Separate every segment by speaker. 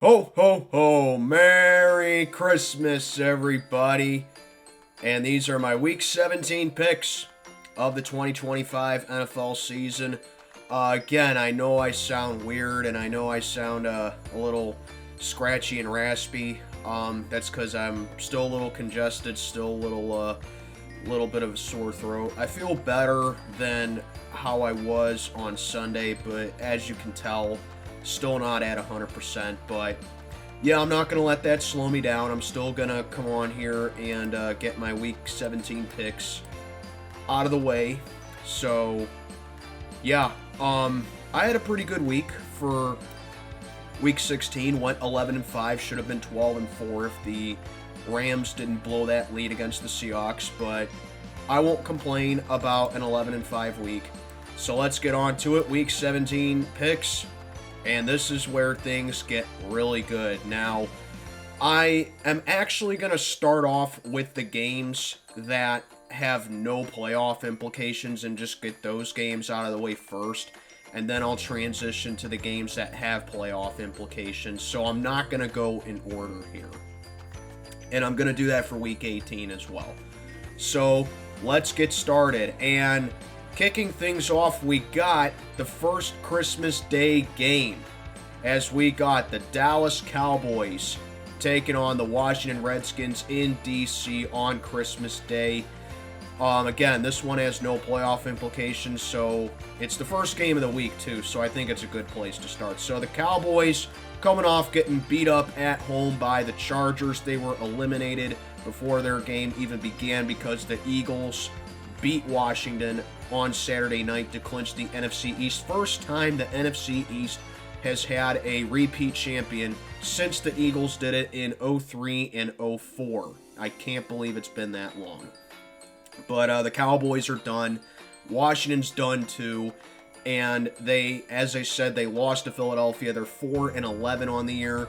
Speaker 1: Ho, ho, ho! Merry Christmas, everybody! And these are my Week 17 picks of the 2025 NFL season. Again, I know I sound weird and I know I sound a little scratchy and raspy. That's because I'm still a little congested, still a little bit of a sore throat. I feel better than how I was on Sunday, but as you can tell, still not at 100%. But yeah, I'm not going to let that slow me down. I'm still going to come on here and get my Week 17 picks out of the way. So yeah, I had a pretty good week for Week 16. Went 11-5, should have been 12-4 if the Rams didn't blow that lead against the Seahawks, but I won't complain about an 11-5 week. So let's get on to it. Week 17 picks, and this is where things get really good. Now, I am actually going to start off with the games that have no playoff implications and just get those games out of the way first, and then I'll transition to the games that have playoff implications. So I'm not going to go in order here. And I'm going to do that for Week 18 as well. So let's get started. And kicking things off, we got the first Christmas Day game, as we got the Dallas Cowboys taking on the Washington Redskins in D.C. on Christmas Day. Again, this one has no playoff implications, so it's the first game of the week too, so I think it's a good place to start. So the Cowboys coming off getting beat up at home by the Chargers. They were eliminated before their game even began because the Eagles beat Washington on Saturday night to clinch the NFC East. First time the NFC East has had a repeat champion since the Eagles did it in 03 and 04. I can't believe it's been that long. But the Cowboys are done. Washington's done too. And they, as I said, they lost to Philadelphia. They're 4-11 on the year.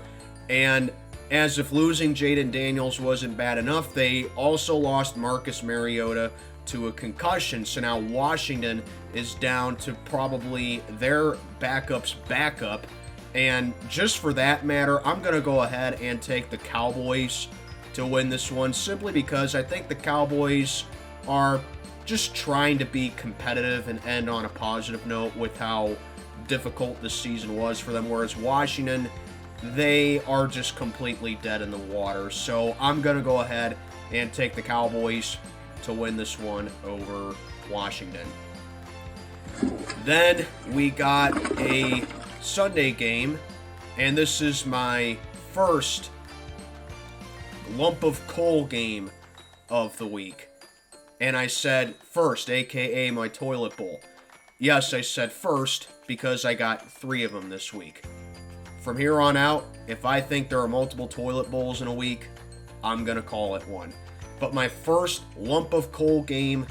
Speaker 1: And as if losing Jaden Daniels wasn't bad enough, they also lost Marcus Mariota to a concussion. So now Washington is down to probably their backup's backup. And just for that matter, I'm going to go ahead and take the Cowboys to win this one, simply because I think the Cowboys are just trying to be competitive and end on a positive note with how difficult this season was for them, whereas Washington, they are just completely dead in the water. So I'm going to go ahead and take the Cowboys to win this one over Washington. Then we got a Sunday game, and this is my first lump of coal game of the week. And I said first, aka my toilet bowl. Yes, I said first because I got 3 of them this week. From here on out, if I think there are multiple toilet bowls in a week, I'm going to call it one. But my first lump of coal game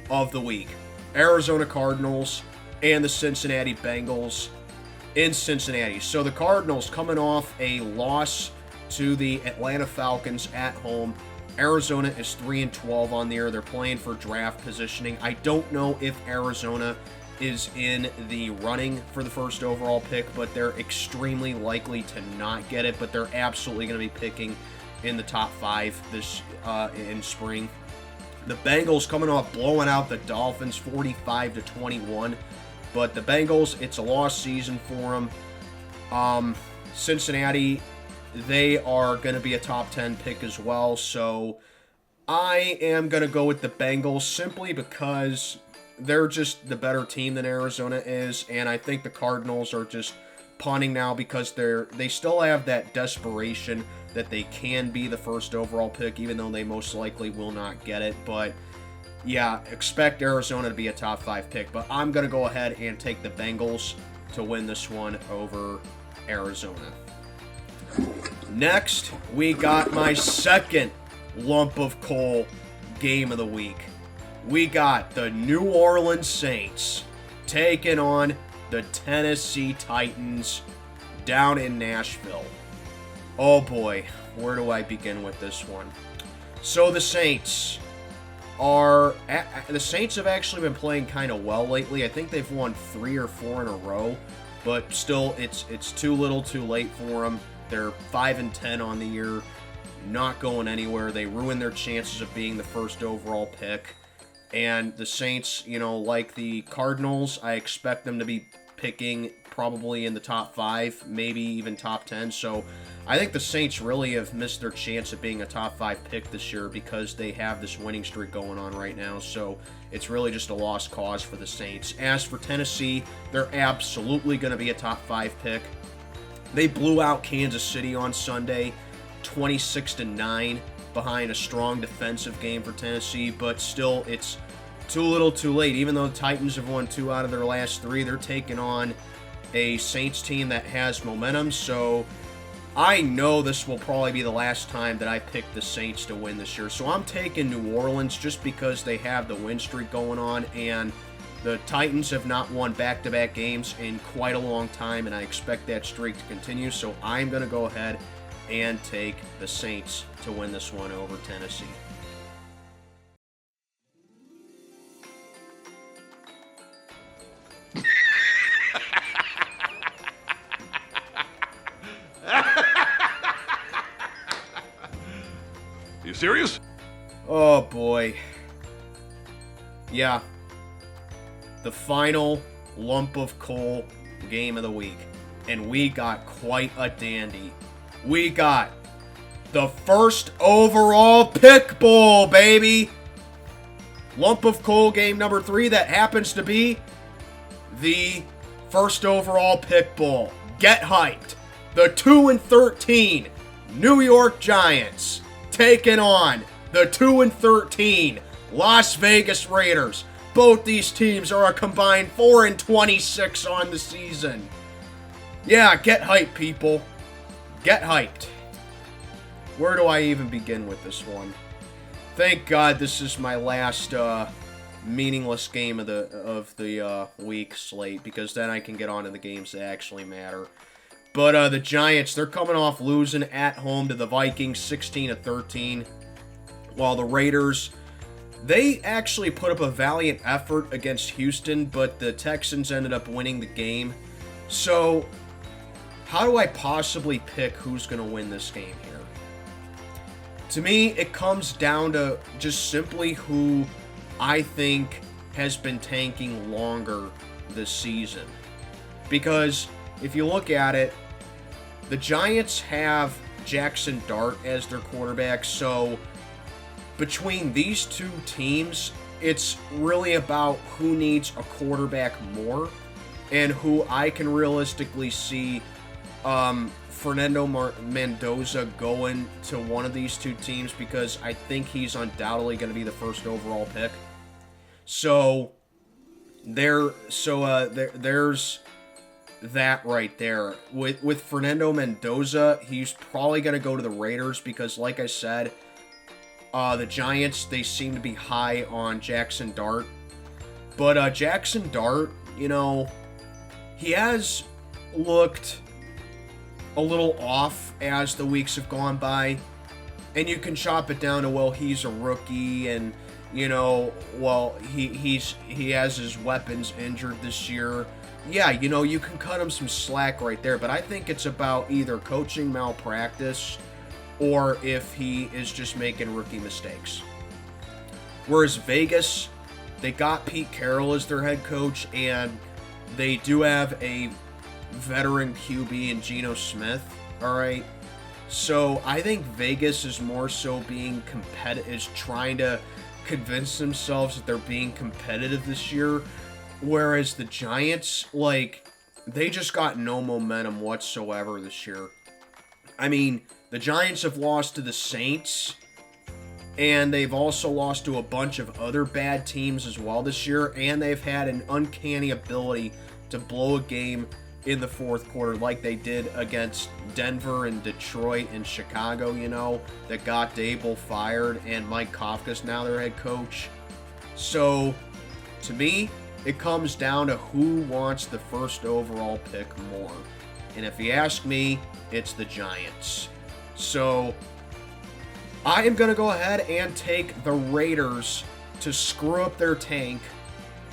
Speaker 1: of the week, Arizona Cardinals and the Cincinnati Bengals in Cincinnati. So the Cardinals coming off a loss to the Atlanta Falcons at home. Arizona is 3-12 on the year. They're playing for draft positioning. I don't know if Arizona is in the running for the first overall pick, but they're extremely likely to not get it. But they're absolutely going to be picking in the top 5 this in spring. The Bengals coming off blowing out the Dolphins 45-21. But the Bengals, it's a lost season for them. Cincinnati, they are going to be a top 10 pick as well. So I am going to go with the Bengals simply because they're just the better team than Arizona is. And I think the Cardinals are just punting now because they still have that desperation that they can be the first overall pick, even though they most likely will not get it. But yeah, expect Arizona to be a top 5 pick. But I'm going to go ahead and take the Bengals to win this one over Arizona. Next, we got my second lump of coal game of the week. We got the New Orleans Saints taking on the Tennessee Titans down in Nashville. Oh boy, where do I begin with this one? So the Saints have actually been playing kind of well lately. I think they've won 3 or 4 in a row, but still, it's too little too late for them. They're 5-10 on the year, not going anywhere. They ruin their chances of being the first overall pick. And the Saints, like the Cardinals, I expect them to be picking probably in the top 5, maybe even top 10. So I think the Saints really have missed their chance of being a top 5 pick this year because they have this winning streak going on right now. So it's really just a lost cause for the Saints. As for Tennessee, they're absolutely going to be a top 5 pick. They blew out Kansas City on Sunday, 26-9, behind a strong defensive game for Tennessee, but still, it's too little too late. Even though the Titans have won 2 out of their last 3, they're taking on a Saints team that has momentum, so I know this will probably be the last time that I pick the Saints to win this year. So I'm taking New Orleans just because they have the win streak going on, and the Titans have not won back-to-back games in quite a long time, and I expect that streak to continue, so I'm going to go ahead and take the Saints to win this one over Tennessee.
Speaker 2: You serious?
Speaker 1: Oh boy. Yeah. The final lump of coal game of the week. And we got quite a dandy. We got the first overall pick bowl, baby. Lump of coal game number 3 that happens to be the first overall pick bowl. Get hyped. The 2-13 New York Giants taking on the 2-13 Las Vegas Raiders. Both these teams are a combined 4-26 on the season. Yeah, get hyped, people. Get hyped. Where do I even begin with this one? Thank God this is my last meaningless game of the week slate, because then I can get on to the games that actually matter. But the Giants, they're coming off losing at home to the Vikings 16-13, while the Raiders, they actually put up a valiant effort against Houston, but the Texans ended up winning the game. So how do I possibly pick who's going to win this game here? To me, it comes down to just simply who I think has been tanking longer this season. Because if you look at it, the Giants have Jackson Dart as their quarterback, so between these two teams, it's really about who needs a quarterback more and who I can realistically see Fernando Mendoza going to one of these two teams, because I think he's undoubtedly going to be the first overall pick. So there's that right there. With Fernando Mendoza, he's probably going to go to the Raiders because, like I said, the Giants, they seem to be high on Jackson Dart. But Jackson Dart, he has looked a little off as the weeks have gone by. And you can chop it down to, well, he's a rookie and, well, he has his weapons injured this year. Yeah, you can cut him some slack right there, but I think it's about either coaching malpractice or if he is just making rookie mistakes. Whereas Vegas, they got Pete Carroll as their head coach, and they do have a veteran QB in Geno Smith, all right? So I think Vegas is more so being competitive, is trying to convince themselves that they're being competitive this year, whereas the Giants, they just got no momentum whatsoever this year. I mean, the Giants have lost to the Saints, and they've also lost to a bunch of other bad teams as well this year, and they've had an uncanny ability to blow a game in the fourth quarter like they did against Denver and Detroit and Chicago, that got Dable fired, and Mike Kafka's now their head coach. So, to me, it comes down to who wants the first overall pick more. And if you ask me, it's the Giants. So, I am going to go ahead and take the Raiders to screw up their tank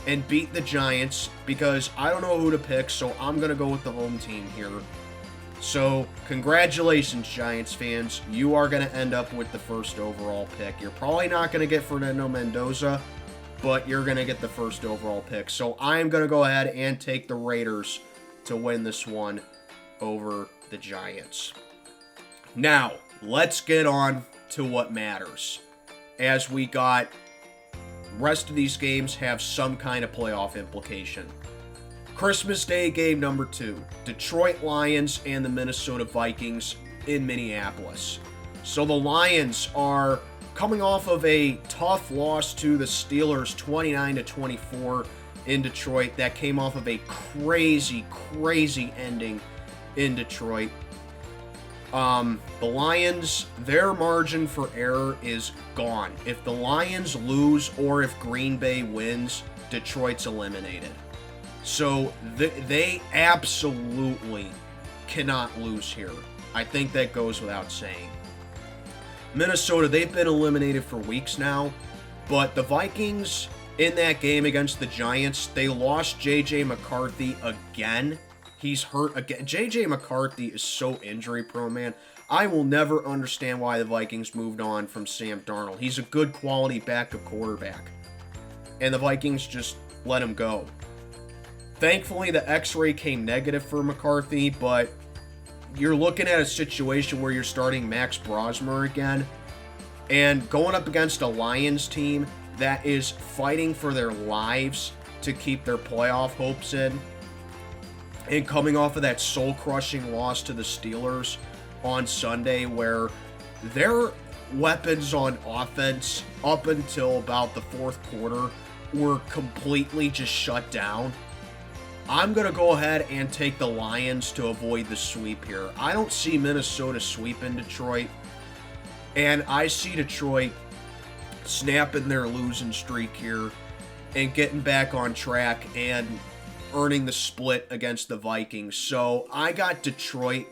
Speaker 1: and beat the Giants, because I don't know who to pick, so I'm going to go with the home team here. So, congratulations, Giants fans. You are going to end up with the first overall pick. You're probably not going to get Fernando Mendoza, but you're going to get the first overall pick. So, I'm going to go ahead and take the Raiders to win this one over the Giants. Now, let's get on to what matters. As we got, rest of these games have some kind of playoff implication. Christmas Day game number 2, Detroit Lions and the Minnesota Vikings in Minneapolis. So the Lions are coming off of a tough loss to the Steelers, 29-24 in Detroit. That came off of a crazy ending in Detroit. The Lions, their margin for error is gone. If the Lions lose or if Green Bay wins, Detroit's eliminated. So they absolutely cannot lose here. I think that goes without saying. Minnesota, they've been eliminated for weeks now, but the Vikings in that game against the Giants, they lost J.J. McCarthy again. He's hurt again. J.J. McCarthy is so injury prone, man. I will never understand why the Vikings moved on from Sam Darnold. He's a good quality backup quarterback. And the Vikings just let him go. Thankfully, the x-ray came negative for McCarthy, but you're looking at a situation where you're starting Max Brosmer again and going up against a Lions team that is fighting for their lives to keep their playoff hopes in, and coming off of that soul-crushing loss to the Steelers on Sunday where their weapons on offense up until about the fourth quarter were completely just shut down. I'm going to go ahead and take the Lions to avoid the sweep here. I don't see Minnesota sweeping Detroit, and I see Detroit snapping their losing streak here and getting back on track and earning the split against the Vikings. So I got Detroit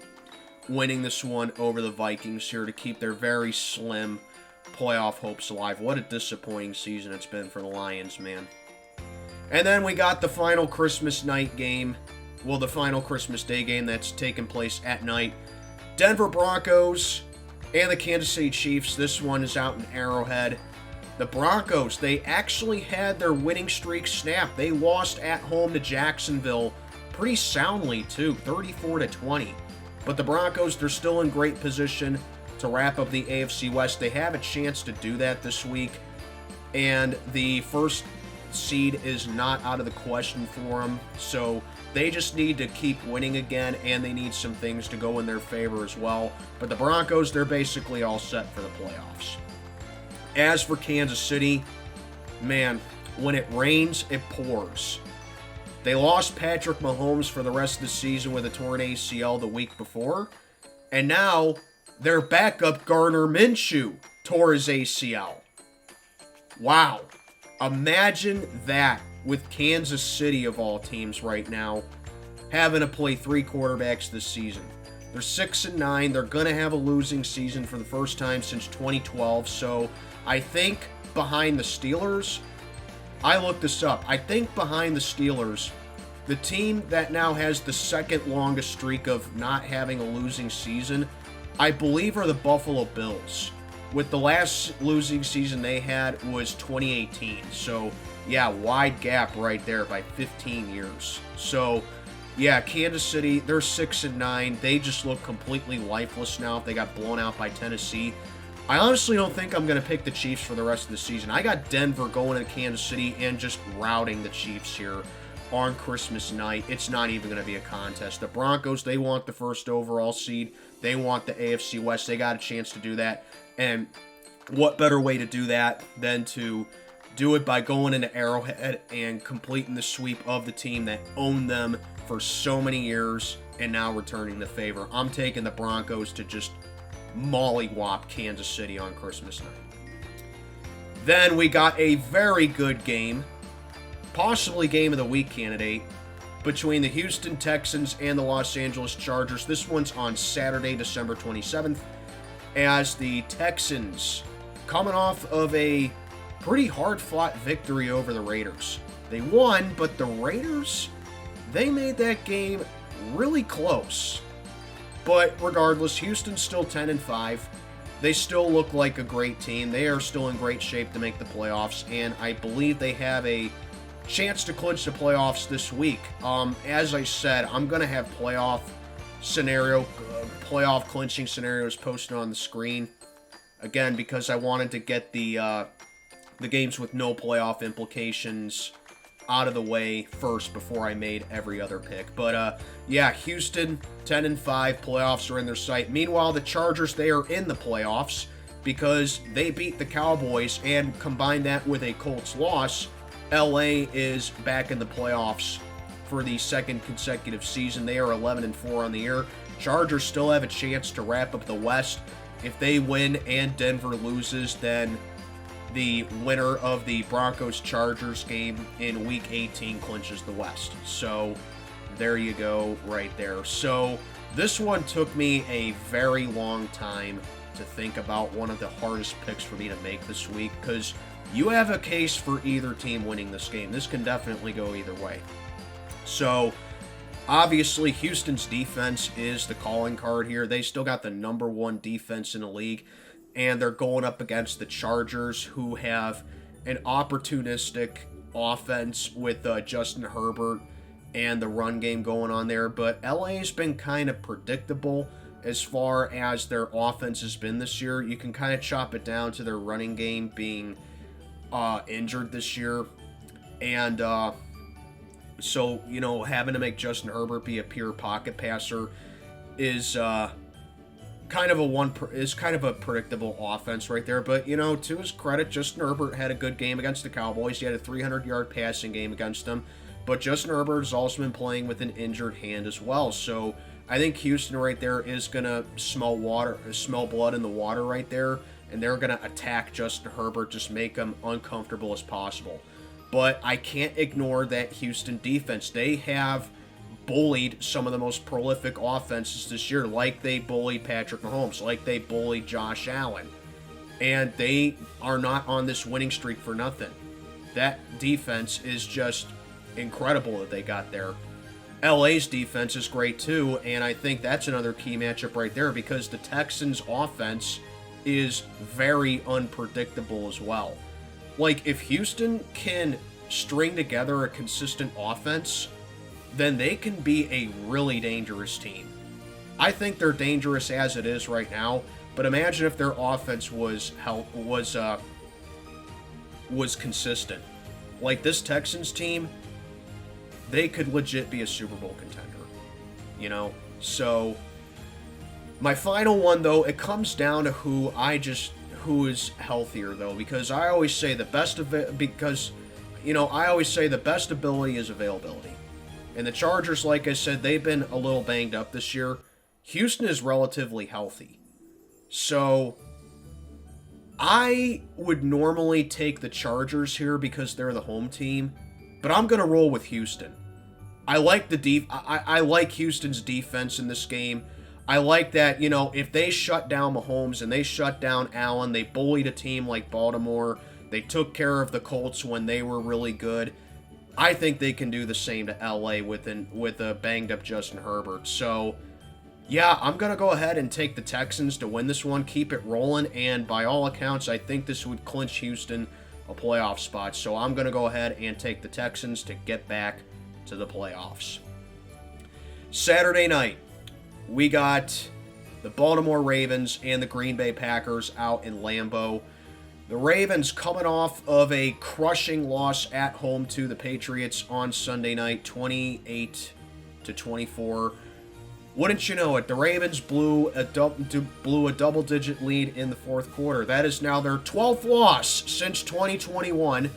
Speaker 1: winning this one over the Vikings here to keep their very slim playoff hopes alive. What a disappointing season it's been for the Lions, man. And then we got the final Christmas night game. Well, the final Christmas Day game that's taking place at night. Denver Broncos and the Kansas City Chiefs. This one is out in Arrowhead. The Broncos, they actually had their winning streak snapped. They lost at home to Jacksonville pretty soundly, too, 34-20. But the Broncos, they're still in great position to wrap up the AFC West. They have a chance to do that this week. And the first seed is not out of the question for them. So they just need to keep winning again, and they need some things to go in their favor as well. But the Broncos, they're basically all set for the playoffs. As for Kansas City, man, when it rains, it pours. They lost Patrick Mahomes for the rest of the season with a torn ACL the week before. And now their backup Gardner Minshew tore his ACL. Wow. Imagine that with Kansas City, of all teams right now, having to play 3 quarterbacks this season. They're 6-9. They're going to have a losing season for the first time since 2012. So I think behind the Steelers, I looked this up. I think behind the Steelers, the team that now has the second longest streak of not having a losing season, I believe are the Buffalo Bills. With the last losing season they had was 2018. So, yeah, wide gap right there by 15 years. So, yeah, Kansas City, they're 6-9. They just look completely lifeless now if they got blown out by Tennessee. I honestly don't think I'm going to pick the Chiefs for the rest of the season. I got Denver going to Kansas City and just routing the Chiefs here on Christmas night. It's not even going to be a contest. The Broncos, they want the first overall seed. They want the AFC West. They got a chance to do that. And what better way to do that than to do it by going into Arrowhead and completing the sweep of the team that owned them for so many years and now returning the favor. I'm taking the Broncos to just mollywop Kansas City on Christmas night. Then we got a very good game, possibly game of the week candidate, between the Houston Texans and the Los Angeles Chargers. This one's on Saturday, December 27th, as the Texans, coming off of a pretty hard-fought victory over the Raiders. They won, but the Raiders, they made that game really close. But regardless, Houston's still 10-5. They still look like a great team. They are still in great shape to make the playoffs, and I believe they have a chance to clinch the playoffs this week. As I said, I'm going to have playoff clinching scenarios posted on the screen. Again, because I wanted to get the games with no playoff implications out of the way first before I made every other pick. But yeah, Houston 10-5, playoffs are in their sight. Meanwhile, the Chargers, they are in the playoffs because they beat the Cowboys, and combine that with a Colts loss, LA is back in the playoffs for the second consecutive season. They are 11-4 on the year. Chargers still have a chance to wrap up the West. If they win and Denver loses, then the winner of the Broncos-Chargers game in Week 18 clinches the West. So there you go right there. So this one took me a very long time to think about, one of the hardest picks for me to make this week, because you have a case for either team winning this game. This can definitely go either way. So obviously, Houston's defense is the calling card here. They still got the number one defense in the league, and they're going up against the Chargers, who have an opportunistic offense with Justin Herbert and the run game going on there. But LA's been kind of predictable as far as their offense has been this year. You can kind of chop it down to their running game being injured this year. And so, you know, having to make Justin Herbert be a pure pocket passer is kind of a predictable offense right there. But, you know, to his credit, Justin Herbert had a good game against the Cowboys. He had a 300-yard passing game against them. But Justin Herbert has also been playing with an injured hand as well. So I think Houston right there is going to smell blood in the water right there. And they're going to attack Justin Herbert, just make him uncomfortable as possible. But I can't ignore that Houston defense. They have bullied some of the most prolific offenses this year, like they bullied Patrick Mahomes, like they bullied Josh Allen. And they are not on this winning streak for nothing. That defense is just incredible that they got there. LA's defense is great too, and I think that's another key matchup right there, because the Texans' offense is very unpredictable as well. Like, if Houston can string together a consistent offense, then they can be a really dangerous team. I think they're dangerous as it is right now, but imagine if their offense was consistent. Like, this Texans team, they could legit be a Super Bowl contender, you know? So my final one, though, it comes down to who is healthier, though, because I always say the best ability is availability. And the Chargers, like I said, they've been a little banged up this year. Houston is relatively healthy. So I would normally take the Chargers here because they're the home team, but I'm going to roll with Houston. I like I like Houston's defense in this game. I like that, you know, if they shut down Mahomes and they shut down Allen, they bullied a team like Baltimore, they took care of the Colts when they were really good. I think they can do the same to LA with a banged up Justin Herbert. So, yeah, I'm going to go ahead and take the Texans to win this one, keep it rolling, and by all accounts, I think this would clinch Houston a playoff spot. So I'm going to go ahead and take the Texans to get back to the playoffs. Saturday night, we got the Baltimore Ravens and the Green Bay Packers out in Lambeau. The Ravens coming off of a crushing loss at home to the Patriots on Sunday night, 28-24. Wouldn't you know it, the Ravens blew a double-digit lead in the fourth quarter. That is now their 12th loss since 2021,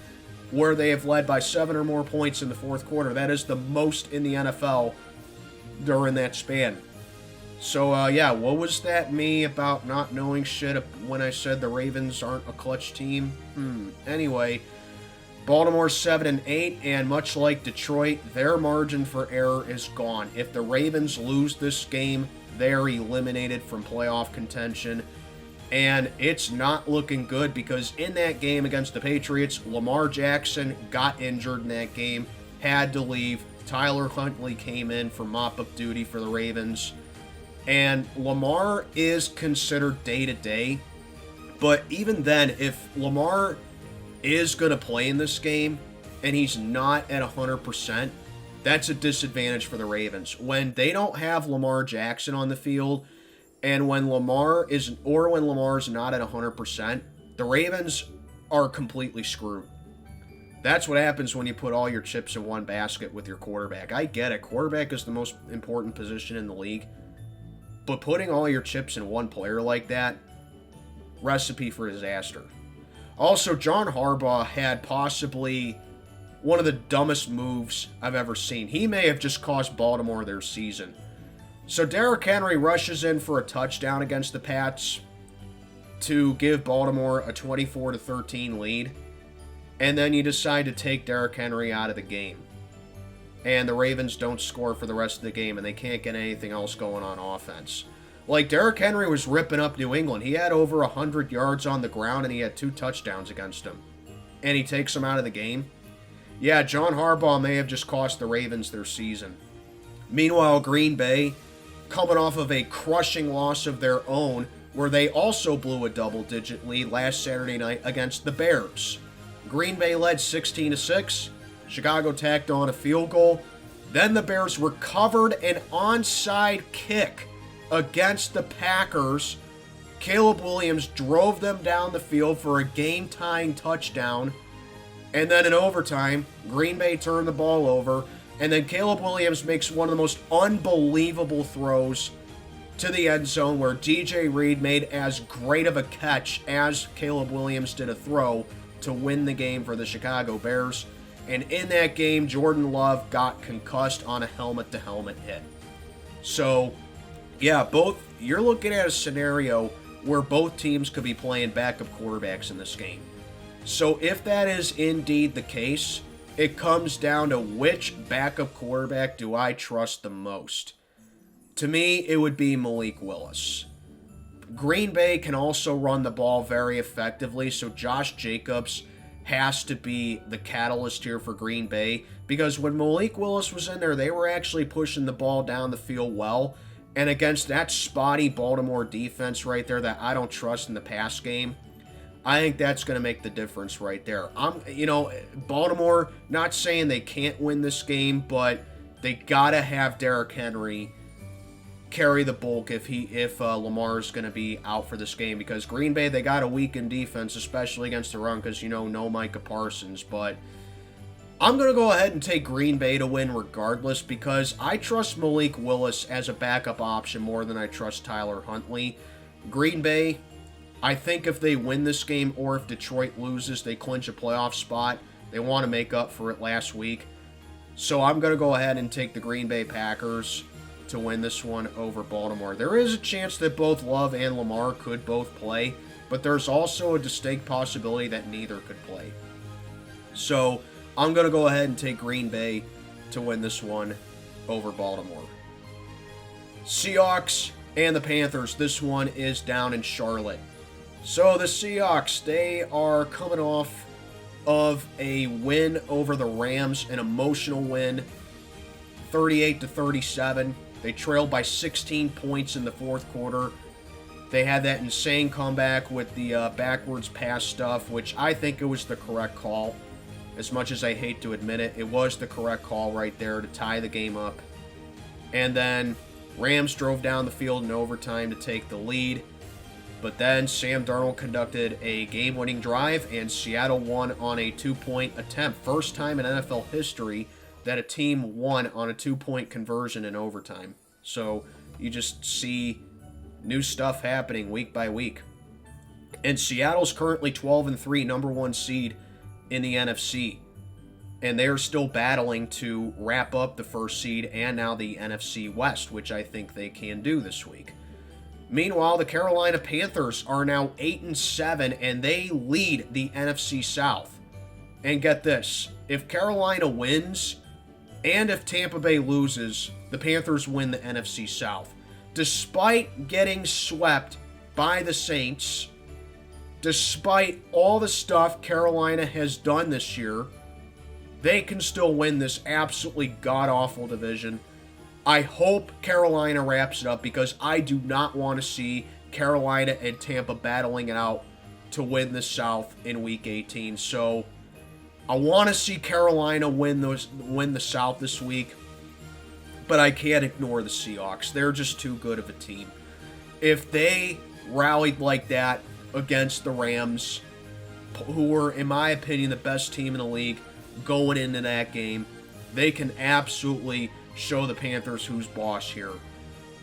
Speaker 1: where they have led by 7 or more points in the fourth quarter. That is the most in the NFL during that span. So, yeah, what was that me about not knowing shit when I said the Ravens aren't a clutch team? Anyway, Baltimore's 7-8, and much like Detroit, their margin for error is gone. If the Ravens lose this game, they're eliminated from playoff contention. And it's not looking good, because in that game against the Patriots, Lamar Jackson got injured in that game, had to leave. Tyler Huntley came in for mop-up duty for the Ravens. And Lamar is considered day-to-day. But even then, if Lamar is going to play in this game and he's not at 100%, that's a disadvantage for the Ravens. When they don't have Lamar Jackson on the field, and when Lamar's not at 100%, the Ravens are completely screwed. That's what happens when you put all your chips in one basket with your quarterback. I get it. Quarterback is the most important position in the league. But putting all your chips in one player like that, recipe for disaster. Also, John Harbaugh had possibly one of the dumbest moves I've ever seen. He may have just cost Baltimore their season. So Derrick Henry rushes in for a touchdown against the Pats to give Baltimore a 24-13 lead. And then you decide to take Derrick Henry out of the game. And the Ravens don't score for the rest of the game, and they can't get anything else going on offense. Like, Derrick Henry was ripping up New England. He had over 100 yards on the ground, and he had 2 touchdowns against him. And he takes him out of the game. Yeah, John Harbaugh may have just cost the Ravens their season. Meanwhile, Green Bay, coming off of a crushing loss of their own, where they also blew a double-digit lead last Saturday night against the Bears. Green Bay led 16-6. Chicago tacked on a field goal. Then the Bears recovered an onside kick against the Packers. Caleb Williams drove them down the field for a game-tying touchdown. And then in overtime, Green Bay turned the ball over. And then Caleb Williams makes one of the most unbelievable throws to the end zone, where DJ Reed made as great of a catch as Caleb Williams did a throw to win the game for the Chicago Bears. And in that game, Jordan Love got concussed on a helmet-to-helmet hit. So, yeah, you're looking at a scenario where both teams could be playing backup quarterbacks in this game. So if that is indeed the case, it comes down to which backup quarterback do I trust the most. To me, it would be Malik Willis. Green Bay can also run the ball very effectively, so Josh Jacobs has to be the catalyst here for Green Bay, because when Malik Willis was in there, they were actually pushing the ball down the field well, and against that spotty Baltimore defense right there that I don't trust in the pass game, I think that's going to make the difference right there. Baltimore, not saying they can't win this game, but they got to have Derrick Henry carry the bulk if Lamar's going to be out for this game, because Green Bay, they got a weakened defense, especially against the run, because no Micah Parsons. But I'm going to go ahead and take Green Bay to win regardless, because I trust Malik Willis as a backup option more than I trust Tyler Huntley. Green Bay, I think if they win this game, or if Detroit loses, they clinch a playoff spot. They want to make up for it last week. So I'm going to go ahead and take the Green Bay Packers to win this one over Baltimore. There is a chance that both Love and Lamar could both play, but there's also a distinct possibility that neither could play. So I'm going to go ahead and take Green Bay to win this one over Baltimore. Seahawks and the Panthers. This one is down in Charlotte. So the Seahawks, they are coming off of a win over the Rams, an emotional win, 38-37. They trailed by 16 points in the fourth quarter. They had that insane comeback with the backwards pass stuff, which I think it was the correct call. As much as I hate to admit it, it was the correct call right there to tie the game up. And then Rams drove down the field in overtime to take the lead. But then Sam Darnold conducted a game-winning drive, and Seattle won on a 2-point attempt. First time in NFL history that a team won on a 2-point conversion in overtime. So you just see new stuff happening week by week. And Seattle's currently 12-3, number 1 seed in the NFC. And they're still battling to wrap up the first seed and now the NFC West, which I think they can do this week. Meanwhile, the Carolina Panthers are now 8-7, and they lead the NFC South. And get this, if Carolina wins, and if Tampa Bay loses, the Panthers win the NFC South. Despite getting swept by the Saints, despite all the stuff Carolina has done this year, they can still win this absolutely god-awful division. I hope Carolina wraps it up because I do not want to see Carolina and Tampa battling it out to win the South in Week 18. So I want to see Carolina win the South this week, but I can't ignore the Seahawks. They're just too good of a team. If they rallied like that against the Rams, who were, in my opinion, the best team in the league going into that game, they can absolutely show the Panthers who's boss here.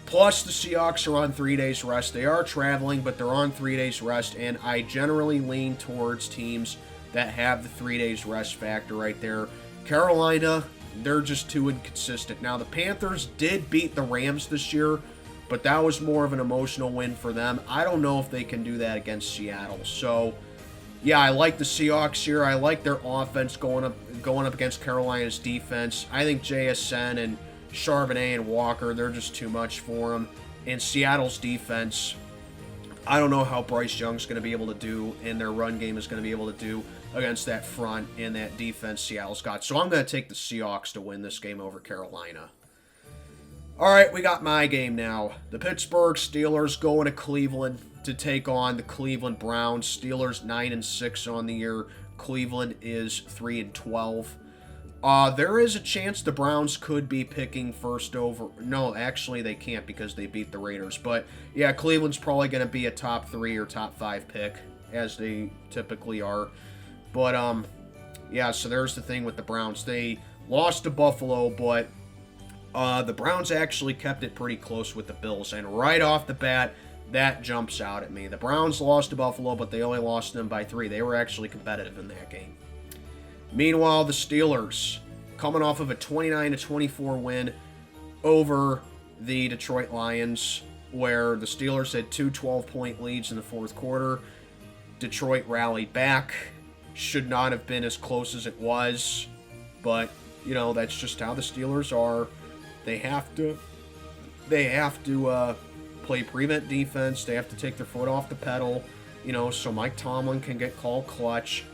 Speaker 1: Plus, the Seahawks are on 3 days rest. They are traveling, but they're on 3 days rest, and I generally lean towards teams that have the 3 days rest factor right there. Carolina, they're just too inconsistent. Now, the Panthers did beat the Rams this year, but that was more of an emotional win for them. I don't know if they can do that against Seattle. So, yeah, I like the Seahawks here. I like their offense going up against Carolina's defense. I think JSN and Charbonnet and Walker, they're just too much for them. And Seattle's defense, I don't know how Bryce Young's going to be able to do and their run game is going to be able to do against that front and that defense Seattle's got. So I'm going to take the Seahawks to win this game over Carolina. All right, we got my game now. The Pittsburgh Steelers going to Cleveland to take on the Cleveland Browns. Steelers 9-6 on the year. Cleveland is 3-12. There is a chance the Browns could be picking first over. No, actually they can't because they beat the Raiders. But yeah, Cleveland's probably going to be a top 3 or top 5 pick, as they typically are. But yeah, so there's the thing with the Browns. They lost to Buffalo, but the Browns actually kept it pretty close with the Bills. And right off the bat, that jumps out at me. The Browns lost to Buffalo, but they only lost them by 3. They were actually competitive in that game. Meanwhile, the Steelers, coming off of a 29-24 win over the Detroit Lions, where the Steelers had 2 12-point leads in the fourth quarter. Detroit rallied back. Should not have been as close as it was, but, you know, that's just how the Steelers are. They have to play prevent defense. They have to take their foot off the pedal, you know, so Mike Tomlin can get called clutch.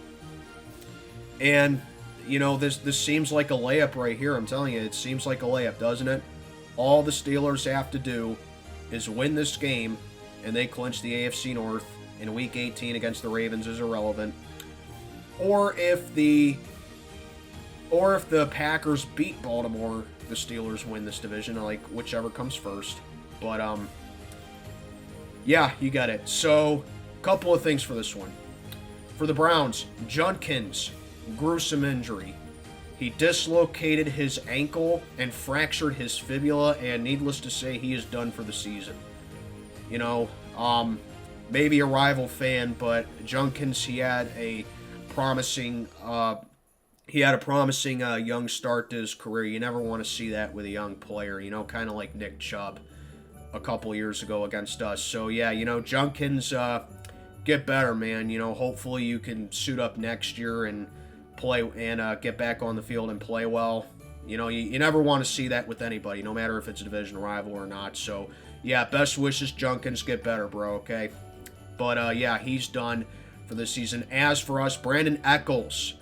Speaker 1: And, you know, this seems like a layup right here. I'm telling you, it seems like a layup, doesn't it? All the Steelers have to do is win this game, and they clinch the AFC North in Week 18 against the Ravens is irrelevant. Or if the Packers beat Baltimore, the Steelers win this division, like whichever comes first. But, yeah, you got it. So, a couple of things for this one. For the Browns, Junkins, gruesome injury. He dislocated his ankle and fractured his fibula, and needless to say, he is done for the season. You know, maybe a rival fan, but Junkins, he had a promising young start to his career. You never want to see that with a young player, you know, kind of like Nick Chubb a couple years ago against us. So, yeah, you know, Junkins, get better, man. You know, hopefully you can suit up next year and play and get back on the field and play well. You know, you never want to see that with anybody, no matter if it's a division rival or not. So, yeah, best wishes, Junkins. Get better, bro, okay? But, yeah, he's done for this season. As for us, Brandon Echols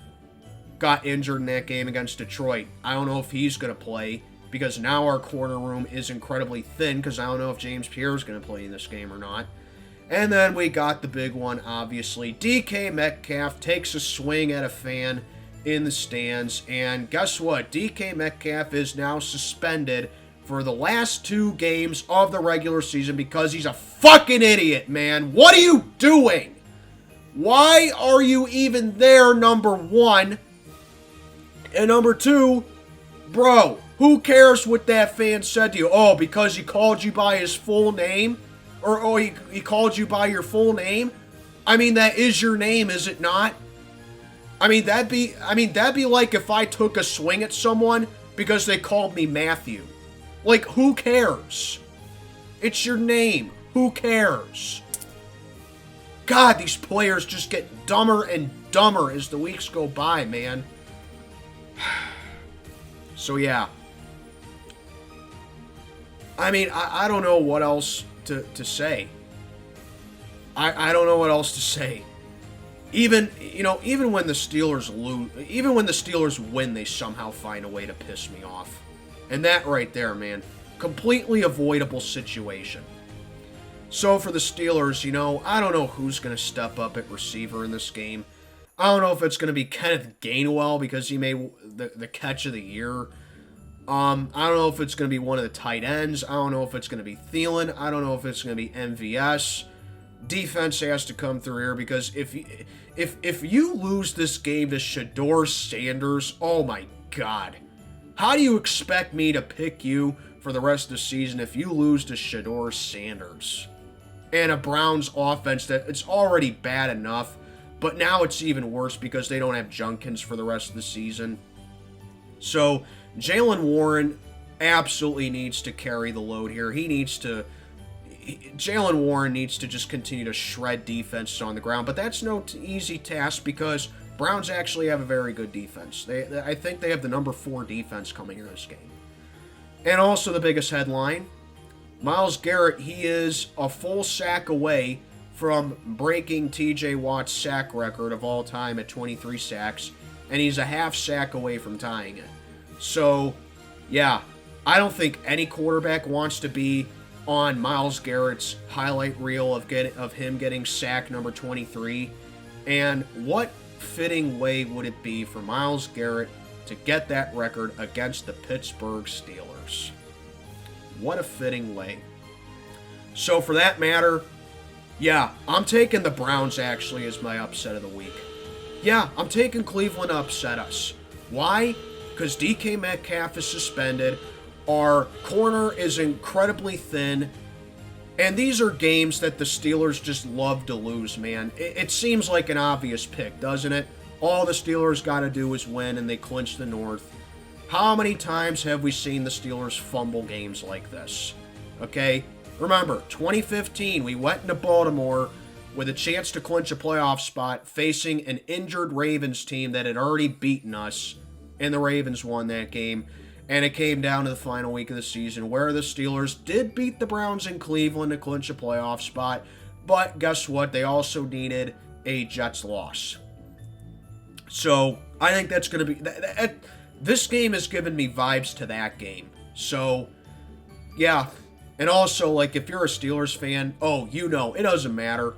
Speaker 1: got injured in that game against Detroit. I don't know if he's going to play because now our corner room is incredibly thin because I don't know if James Pierre is going to play in this game or not. And then we got the big one, obviously. DK Metcalf takes a swing at a fan in the stands. And guess what? DK Metcalf is now suspended for the last 2 games of the regular season because he's a fucking idiot, man. What are you doing? Why are you even there, number 1? And number 2, bro, who cares what that fan said to you? Oh, because he called you by his full name? Or, oh, he called you by your full name? I mean, that is your name, is it not? I mean, that'd be like if I took a swing at someone because they called me Matthew. Like, who cares? It's your name. Who cares? God, these players just get dumber and dumber as the weeks go by, man. So, yeah. I mean, I don't know what else to say. I don't know what else to say. Even when the Steelers lose, even when the Steelers win, they somehow find a way to piss me off. And that right there, man, completely avoidable situation. So for the Steelers, I don't know who's going to step up at receiver in this game. I don't know if it's going to be Kenneth Gainwell because he made the catch of the year. I don't know if it's going to be one of the tight ends. I don't know if it's going to be Thielen. I don't know if it's going to be MVS. Defense has to come through here because if you lose this game to Shedeur Sanders, oh my God. How do you expect me to pick you for the rest of the season if you lose to Shedeur Sanders? And a Browns offense that it's already bad enough, but now it's even worse because they don't have Junkins for the rest of the season. So Jaylen Warren absolutely needs to carry the load here. Jaylen Warren needs to just continue to shred defense on the ground, but that's no easy task because Browns actually have a very good defense. I think they have the number 4 defense coming in this game. And also the biggest headline, Myles Garrett, he is a full sack away from breaking TJ Watt's sack record of all time at 23 sacks, and he's a half sack away from tying it. So, yeah, I don't think any quarterback wants to be on Myles Garrett's highlight reel of him getting sack number 23. And what fitting way would it be for Myles Garrett to get that record against the Pittsburgh Steelers? What a fitting way. So for that matter, yeah, I'm taking the Browns actually as my upset of the week. Yeah, I'm taking Cleveland to upset us. Why? Because DK Metcalf is suspended. Our corner is incredibly thin. And these are games that the Steelers just love to lose, man. It seems like an obvious pick, doesn't it? All the Steelers got to do is win and they clinch the North. How many times have we seen the Steelers fumble games like this? Okay? Remember, 2015, we went into Baltimore with a chance to clinch a playoff spot facing an injured Ravens team that had already beaten us, and the Ravens won that game. And it came down to the final week of the season where the Steelers did beat the Browns in Cleveland to clinch a playoff spot. But guess what? They also needed a Jets loss. So I think that's going to be... This game has given me vibes to that game. So, yeah. And also, like, if you're a Steelers fan, it doesn't matter.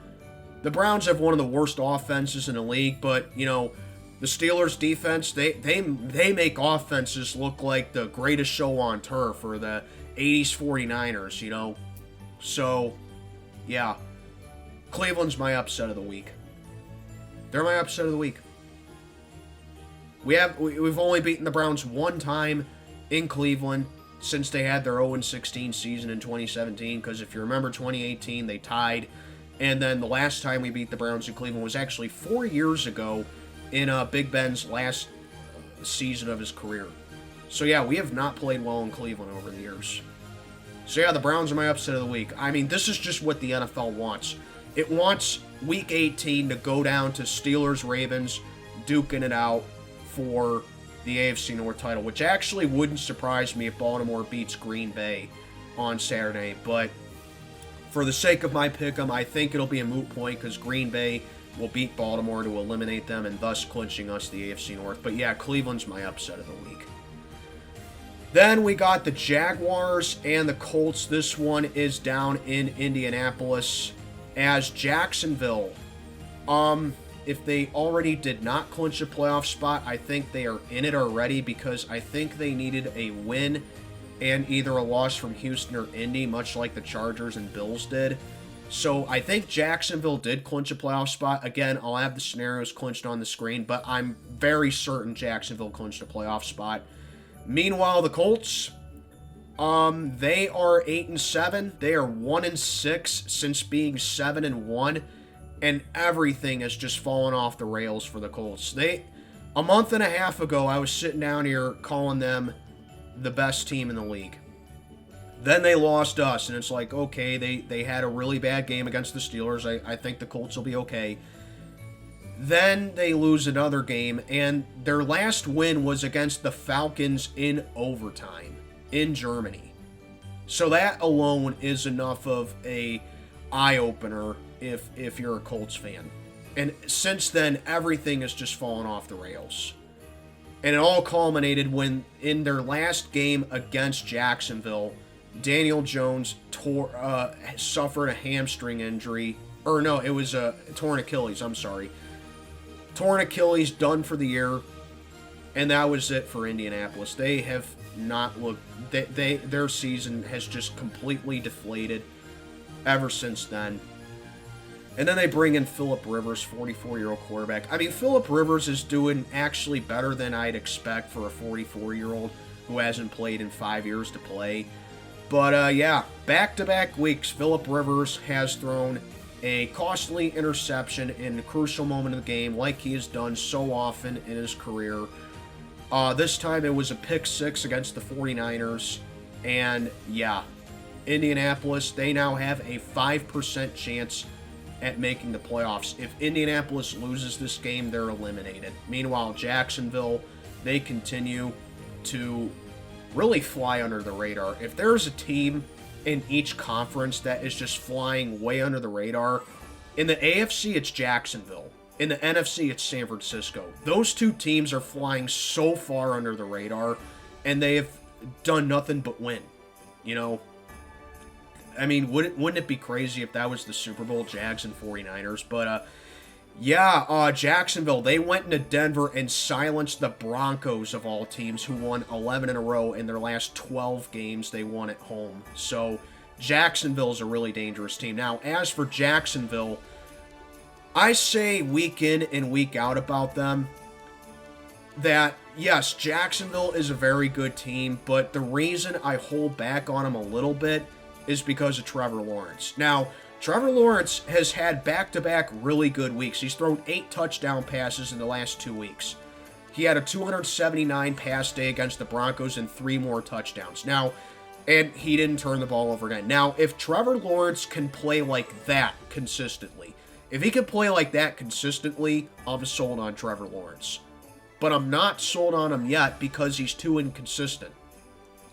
Speaker 1: The Browns have one of the worst offenses in the league, but, the Steelers' defense, they make offenses look like the greatest show on turf or the 80s 49ers, So, yeah. Cleveland's my upset of the week. They're my upset of the week. We've only beaten the Browns one time in Cleveland since they had their 0-16 season in 2017, because if you remember 2018, they tied. And then the last time we beat the Browns in Cleveland was actually 4 years ago in Big Ben's last season of his career. So yeah, we have not played well in Cleveland over the years. So yeah, the Browns are my upset of the week. I mean, this is just what the NFL wants. It wants Week 18 to go down to Steelers-Ravens, duking it out for the AFC North title, which actually wouldn't surprise me if Baltimore beats Green Bay on Saturday. But for the sake of my pick'em, I think it'll be a moot point because Green Bay will beat Baltimore to eliminate them and thus clinching us the AFC North. But yeah, Cleveland's my upset of the week. Then we got the Jaguars and the Colts. This one is down in Indianapolis as Jacksonville. If they already did not clinch a playoff spot, I think they are in it already because I think they needed a win and either a loss from Houston or Indy, much like the Chargers and Bills did. So I think Jacksonville did clinch a playoff spot. Again, I'll have the scenarios clinched on the screen, but I'm very certain Jacksonville clinched a playoff spot. Meanwhile, the Colts, they are 8-7. They are 1-6 since being 7-1. And everything has just fallen off the rails for the Colts. A month and a half ago, I was sitting down here calling them the best team in the league. Then they lost us, and it's like, okay, they had a really bad game against the Steelers. I think the Colts will be okay. Then they lose another game, and their last win was against the Falcons in overtime in Germany. So that alone is enough of a eye-opener if you're a Colts fan. And since then, everything has just fallen off the rails. And it all culminated when, in their last game against Jacksonville, Daniel Jones suffered a hamstring injury. Or no, it was a torn Achilles, I'm sorry. Torn Achilles, done for the year. And that was it for Indianapolis. They have not looked... Their season has just completely deflated ever since then. And then they bring in Phillip Rivers, 44-year-old quarterback. I mean, Phillip Rivers is doing actually better than I'd expect for a 44-year-old who hasn't played in 5 years to play. But, yeah, back-to-back weeks, Phillip Rivers has thrown a costly interception in a crucial moment of the game like he has done so often in his career. This time it was a pick six against the 49ers. And, yeah, Indianapolis, they now have a 5% chance at making the playoffs. If Indianapolis loses this game, they're eliminated. Meanwhile, Jacksonville, they continue to really fly under the radar. If there's a team in each conference that is just flying way under the radar, in the AFC, it's Jacksonville. In the NFC, it's San Francisco. Those two teams are flying so far under the radar, and they have done nothing but win. You know, I mean, wouldn't it be crazy if that was the Super Bowl, Jags and 49ers? But, yeah, Jacksonville, they went into Denver and silenced the Broncos of all teams, who won 11 in a row in their last 12 games they won at home. So, Jacksonville is a really dangerous team. Now, as for Jacksonville, I say week in and week out about them that, yes, Jacksonville is a very good team, but the reason I hold back on them a little bit is because of Trevor Lawrence. Now, Trevor Lawrence has had back-to-back really good weeks. He's thrown 8 touchdown passes in the last 2 weeks. He had a 279 pass day against the Broncos and 3 more touchdowns. Now, and he didn't turn the ball over again. Now, if Trevor Lawrence can play like that consistently, I'm sold on Trevor Lawrence. But I'm not sold on him yet because he's too inconsistent.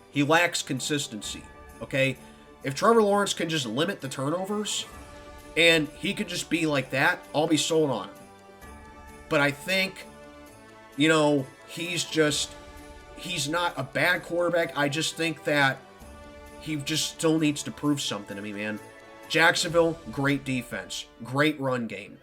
Speaker 1: He lacks consistency, okay? If Trevor Lawrence can just limit the turnovers and he could just be like that, I'll be sold on him. But I think, you know, he's not a bad quarterback. I just think that he just still needs to prove something to me, man. Jacksonville, great defense, great run game.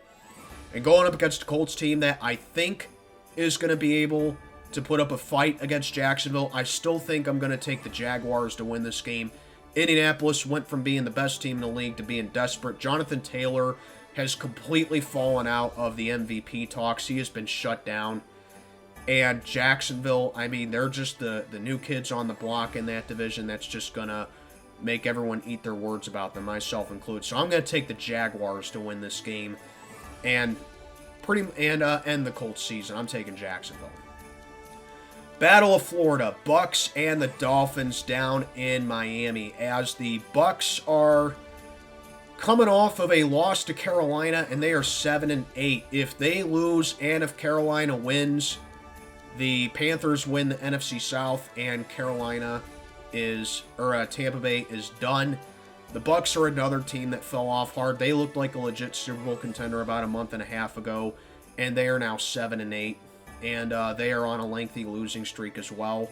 Speaker 1: And going up against a Colts team that I think is going to be able to put up a fight against Jacksonville, I still think I'm going to take the Jaguars to win this game. Indianapolis went from being the best team in the league to being desperate. Jonathan Taylor has completely fallen out of the MVP talks. He has been shut down. And Jacksonville, I mean, they're just the new kids on the block in that division. That's just going to make everyone eat their words about them, myself included. So I'm going to take the Jaguars to win this game and end the Colts season. I'm taking Jacksonville. Battle of Florida, Bucs and the Dolphins down in Miami, as the Bucs are coming off of a loss to Carolina, and they are 7-8. If they lose and if Carolina wins, the Panthers win the NFC South, and Tampa Bay is done. The Bucs are another team that fell off hard. They looked like a legit Super Bowl contender about a month and a half ago, and they are now 7-8. And they are on a lengthy losing streak as well.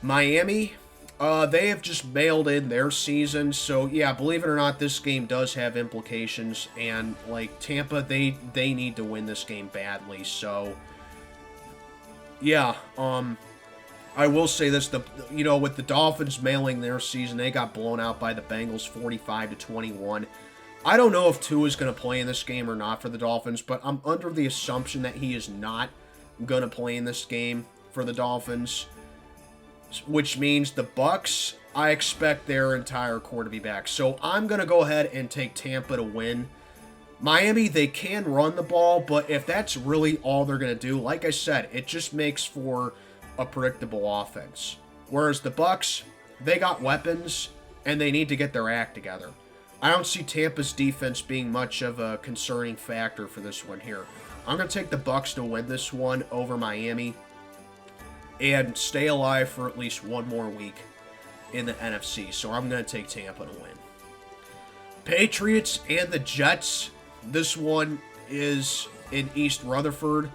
Speaker 1: Miami, they have just mailed in their season. So, yeah, believe it or not, this game does have implications. And, like, Tampa, they need to win this game badly. So, yeah, I will say this. With the Dolphins mailing their season, they got blown out by the Bengals 45-21. I don't know if Tua is going to play in this game or not for the Dolphins, but I'm under the assumption that he is not going to play in this game for the Dolphins, which means the Bucs, I expect their entire core to be back. So I'm going to go ahead and take Tampa to win. Miami, they can run the ball, but if that's really all they're going to do, like I said, it just makes for a predictable offense. Whereas the Bucs, they got weapons, and they need to get their act together. I don't see Tampa's defense being much of a concerning factor for this one here. I'm going to take the Bucs to win this one over Miami and stay alive for at least one more week in the NFC. So I'm going to take Tampa to win. Patriots and the Jets. This one is in East Rutherford.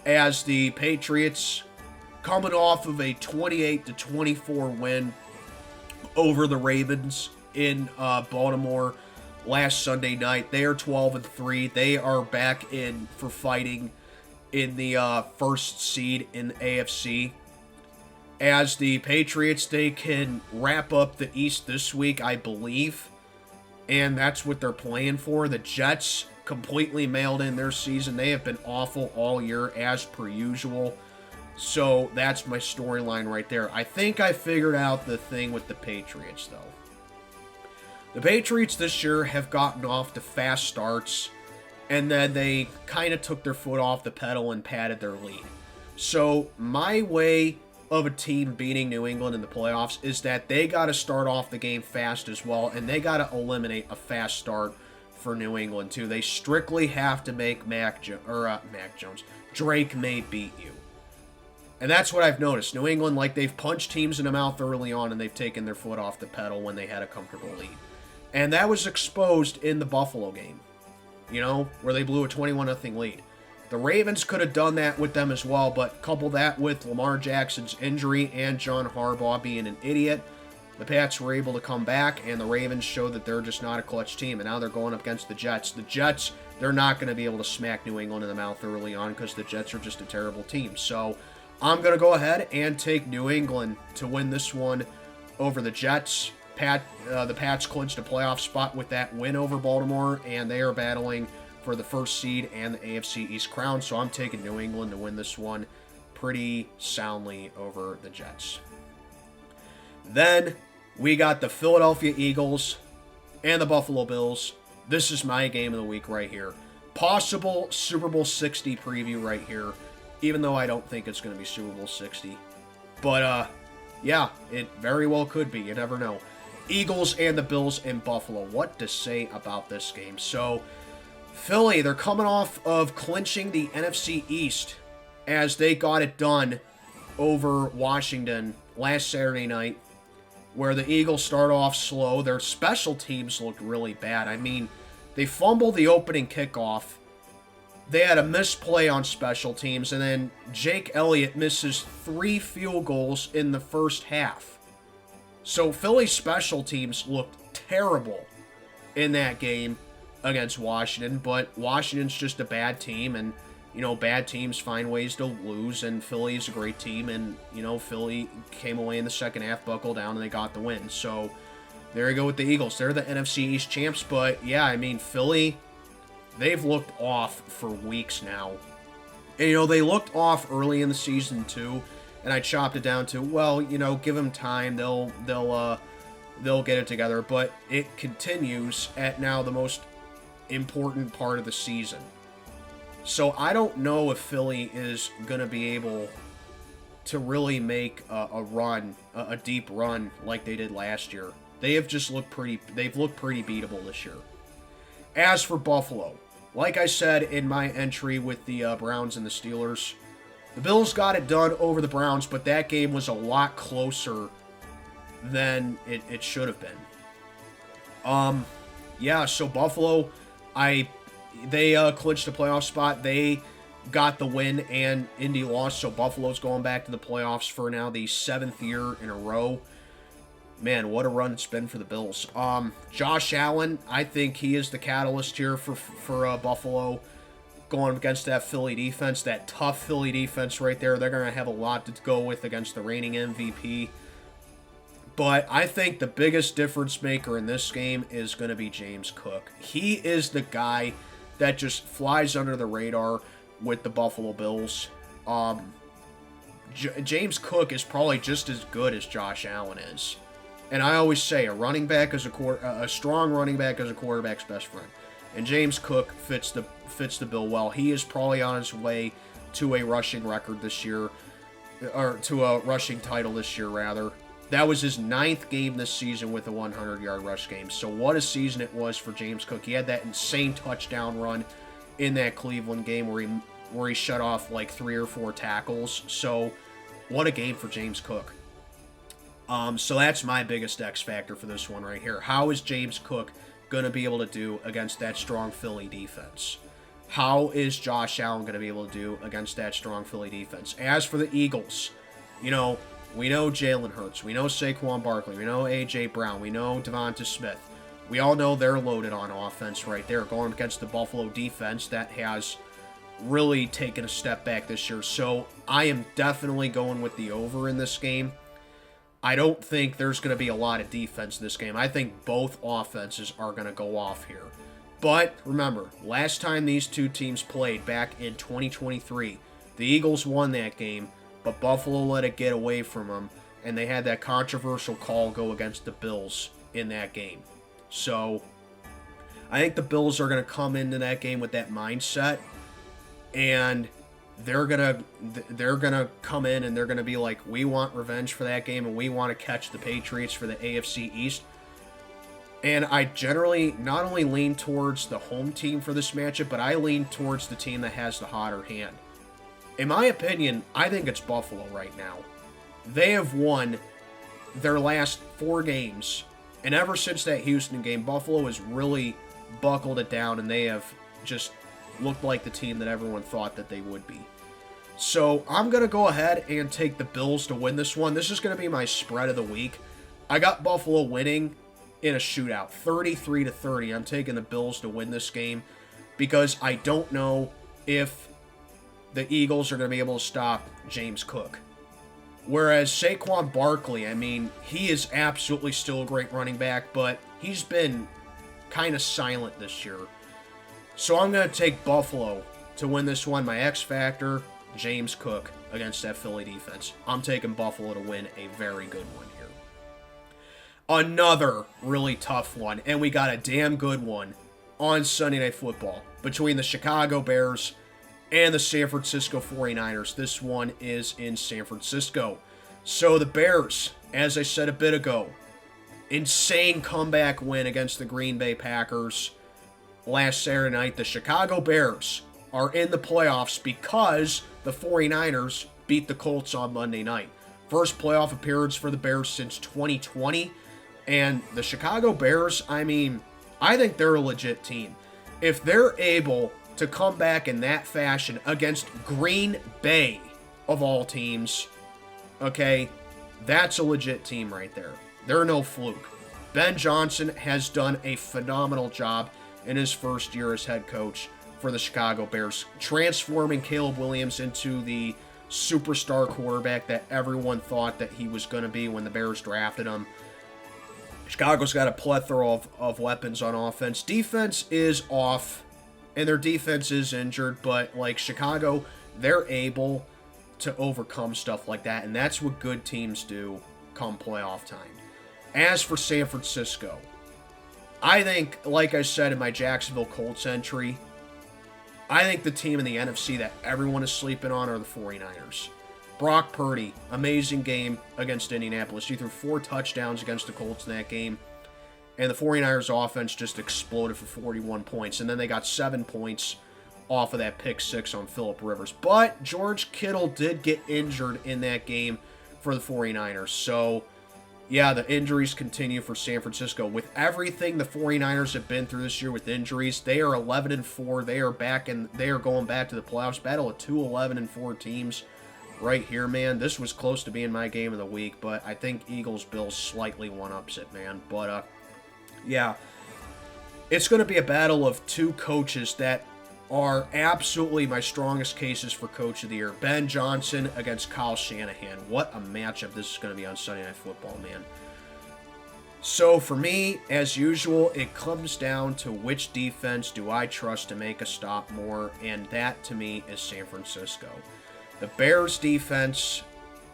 Speaker 1: as the Patriots, coming off of a 28-24 win over the Ravens in Baltimore last Sunday night. They are 12-3. They are back in for fighting in the first seed in the AFC. As the Patriots, they can wrap up the East this week, I believe, and that's what they're playing for. The Jets completely mailed in their season. They have been awful all year, as per usual. So that's my storyline right there. I think I figured out the thing with the Patriots, though. The Patriots this year have gotten off to fast starts, and then they kind of took their foot off the pedal and padded their lead. So my way of a team beating New England in the playoffs is that they got to start off the game fast as well, and they got to eliminate a fast start for New England too. They strictly have to make Drake May beat you. And that's what I've noticed. New England, like, they've punched teams in the mouth early on, and they've taken their foot off the pedal when they had a comfortable lead. And that was exposed in the Buffalo game, where they blew a 21-0 lead. The Ravens could have done that with them as well, but couple that with Lamar Jackson's injury and John Harbaugh being an idiot, the Pats were able to come back, and the Ravens showed that they're just not a clutch team, and now they're going up against the Jets. The Jets, they're not going to be able to smack New England in the mouth early on because the Jets are just a terrible team. So I'm going to go ahead and take New England to win this one over the Jets. The Pats clinched a playoff spot with that win over Baltimore, and they are battling for the first seed and the AFC East crown. So I'm taking New England to win this one pretty soundly over the Jets. Then we got the Philadelphia Eagles and the Buffalo Bills. This is my game of the week right here. Possible Super Bowl 60 preview right here, even though I don't think it's going to be Super Bowl 60. But, yeah, it very well could be. You never know. Eagles and the Bills in Buffalo. What to say about this game? So, Philly, they're coming off of clinching the NFC East as they got it done over Washington last Saturday night, where the Eagles start off slow. Their special teams looked really bad. I mean, they fumbled the opening kickoff. They had a misplay on special teams, and then Jake Elliott misses 3 field goals in the first half. So Philly's special teams looked terrible in that game against Washington, but Washington's just a bad team, and, bad teams find ways to lose, and Philly is a great team, and, Philly came away in the second half, buckled down, and they got the win. So there you go with the Eagles. They're the NFC East champs, but, yeah, I mean, Philly, they've looked off for weeks now. And, they looked off early in the season, too, and I chopped it down to, well, give them time, they'll get it together, but it continues at now the most important part of the season. So I don't know if Philly is going to be able to really make a deep run like they did last year. They've looked pretty beatable this year. As for Buffalo, like I said in my entry with the Browns and the Steelers, the Bills got it done over the Browns, but that game was a lot closer than it should have been. Yeah, so Buffalo, they clinched a playoff spot. They got the win, and Indy lost, so Buffalo's going back to the playoffs for now the 7th year in a row. Man, what a run it's been for the Bills. Josh Allen, I think he is the catalyst here for Buffalo, going against that Philly defense, that tough Philly defense right there. They're going to have a lot to go with against the reigning MVP. But I think the biggest difference maker in this game is going to be James Cook. He is the guy that just flies under the radar with the Buffalo Bills. James Cook is probably just as good as Josh Allen is. And I always say a strong running back is a quarterback's best friend. And James Cook fits the bill well. He is probably on his way to a rushing record this year, or to a rushing title this year, rather. That was his 9th game this season with a 100-yard rush game. So what a season it was for James Cook. He had that insane touchdown run in that Cleveland game where he shut off like 3 or 4 tackles. So what a game for James Cook. So that's my biggest X factor for this one right here. How is James Cook going to be able to do against that strong Philly defense? How is Josh Allen going to be able to do against that strong Philly defense? As for the Eagles, we know Jalen Hurts. We know Saquon Barkley. We know A.J. Brown. We know Devonta Smith. We all know they're loaded on offense right there, going against the Buffalo defense that has really taken a step back this year. So I am definitely going with the over in this game. I don't think there's going to be a lot of defense in this game. I think both offenses are going to go off here. But remember, last time these two teams played back in 2023, the Eagles won that game, but Buffalo let it get away from them, and they had that controversial call go against the Bills in that game. So I think the Bills are going to come into that game with that mindset, and they're gonna come in and they're gonna be like, we want revenge for that game and we want to catch the Patriots for the AFC East. And I generally not only lean towards the home team for this matchup, but I lean towards the team that has the hotter hand. In my opinion, I think it's Buffalo right now. They have won their last 4 games, and ever since that Houston game, Buffalo has really buckled it down, and they have just looked like the team that everyone thought that they would be. So I'm going to go ahead and take the Bills to win this one. This is going to be my spread of the week. I got Buffalo winning in a shootout, 33-30. I'm taking the Bills to win this game because I don't know if the Eagles are going to be able to stop James Cook. Whereas Saquon Barkley, I mean, he is absolutely still a great running back, but he's been kind of silent this year. So I'm going to take Buffalo to win this one. My X factor, James Cook against that Philly defense. I'm taking Buffalo to win a very good one here. Another really tough one, and we got a damn good one on Sunday Night Football between the Chicago Bears and the San Francisco 49ers. This one is in San Francisco. So the Bears, as I said a bit ago, insane comeback win against the Green Bay Packers last Saturday night. The Chicago Bears are in the playoffs because the 49ers beat the Colts on Monday night. First playoff appearance for the Bears since 2020. And the Chicago Bears, I mean, I think they're a legit team. If they're able to come back in that fashion against Green Bay, of all teams, okay, that's a legit team right there. They're no fluke. Ben Johnson has done a phenomenal job in his first year as head coach for the Chicago Bears, transforming Caleb Williams into the superstar quarterback that everyone thought that he was going to be when the Bears drafted him. Chicago's got a plethora of weapons on offense. Defense is off, and their defense is injured, but like Chicago, they're able to overcome stuff like that, and that's what good teams do come playoff time. As for San Francisco, I think, like I said in my Jacksonville Colts entry, I think the team in the NFC that everyone is sleeping on are the 49ers. Brock Purdy, amazing game against Indianapolis. He threw 4 touchdowns against the Colts in that game, and the 49ers offense just exploded for 41 points, and then they got 7 points off of that pick 6 on Phillip Rivers. But George Kittle did get injured in that game for the 49ers, so yeah, the injuries continue for San Francisco. With everything the 49ers have been through this year with injuries, they are 11-4. They are going back to the playoffs. Battle of 2 11-4 teams right here, man. This was close to being my game of the week, but I think Eagles-Bills slightly one-ups it, man. But, yeah, it's going to be a battle of 2 coaches that are absolutely my strongest cases for Coach of the Year. Ben Johnson against Kyle Shanahan. What a matchup this is going to be on Sunday Night Football, man. So for me, as usual, it comes down to which defense do I trust to make a stop more, and that to me is San Francisco. The Bears defense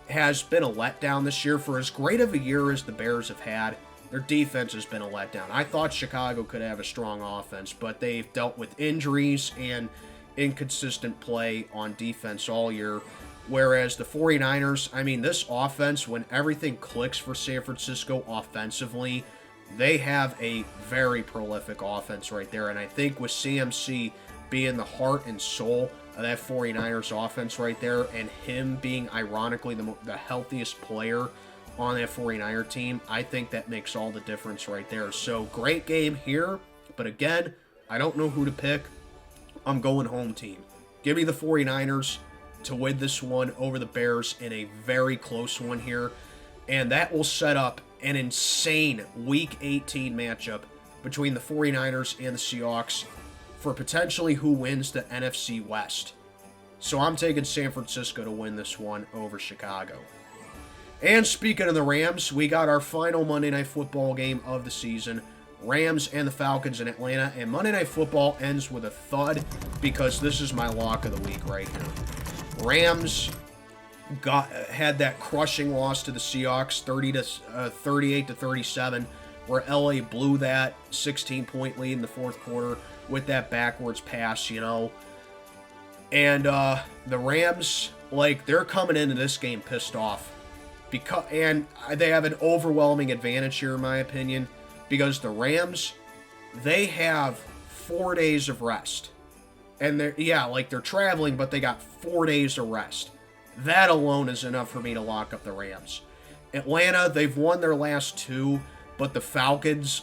Speaker 1: has been a letdown this year. For as great of a year as the Bears have had, their defense has been a letdown. I thought Chicago could have a strong offense, but they've dealt with injuries and inconsistent play on defense all year. Whereas the 49ers, I mean, this offense, when everything clicks for San Francisco offensively, they have a very prolific offense right there. And I think with CMC being the heart and soul of that 49ers offense right there, and him being ironically the healthiest player on that 49er team, I think that makes all the difference right there. So great game here, but again, I don't know who to pick. I'm going home team. Give me the 49ers to win this one over the Bears in a very close one here. And that will set up an insane Week 18 matchup between the 49ers and the Seahawks for potentially who wins the NFC West. So I'm taking San Francisco to win this one over Chicago. And speaking of the Rams, we got our final Monday Night Football game of the season. Rams and the Falcons in Atlanta. And Monday Night Football ends with a thud because this is my lock of the week right here. Rams had that crushing loss to the Seahawks, 38-37, where LA blew that 16-point lead in the fourth quarter with that backwards pass, And the Rams, they're coming into this game pissed off. And they have an overwhelming advantage here, in my opinion, because the Rams, they have 4 days of rest. And they're traveling, but they got 4 days of rest. That alone is enough for me to lock up the Rams. Atlanta, they've won their last 2, but the Falcons,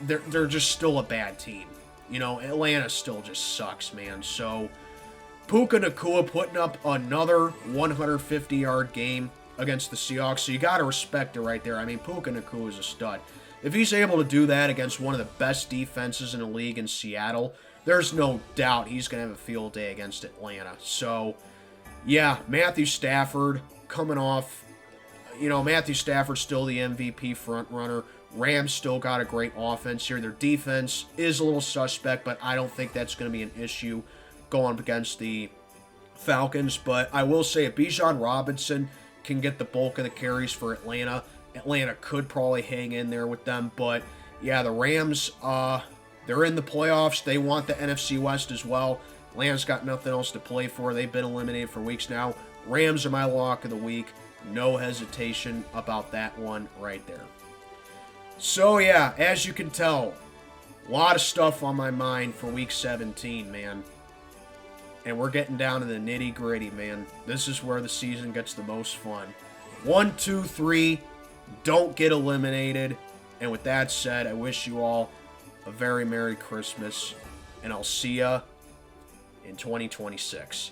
Speaker 1: they're just still a bad team. Atlanta still just sucks, man. So, Puka Nacua putting up another 150-yard game against the Seahawks, so you got to respect it right there. I mean, Puka Nacua is a stud. If he's able to do that against one of the best defenses in the league in Seattle, there's no doubt he's going to have a field day against Atlanta. So, yeah, Matthew Stafford coming off. Matthew Stafford's still the MVP front runner. Rams still got a great offense here. Their defense is a little suspect, but I don't think that's going to be an issue going up against the Falcons. But I will say if Bijan Robinson can get the bulk of the carries for Atlanta, Atlanta could probably hang in there with them. But, yeah, the Rams, they're in the playoffs. They want the NFC West as well. Atlanta's got nothing else to play for. They've been eliminated for weeks now. Rams are my lock of the week. No hesitation about that one right there. So, yeah, as you can tell, a lot of stuff on my mind for Week 17, man. And we're getting down to the nitty-gritty, man. This is where the season gets the most fun. 1, 2, 3, don't get eliminated. And with that said, I wish you all a very Merry Christmas, and I'll see ya in 2026.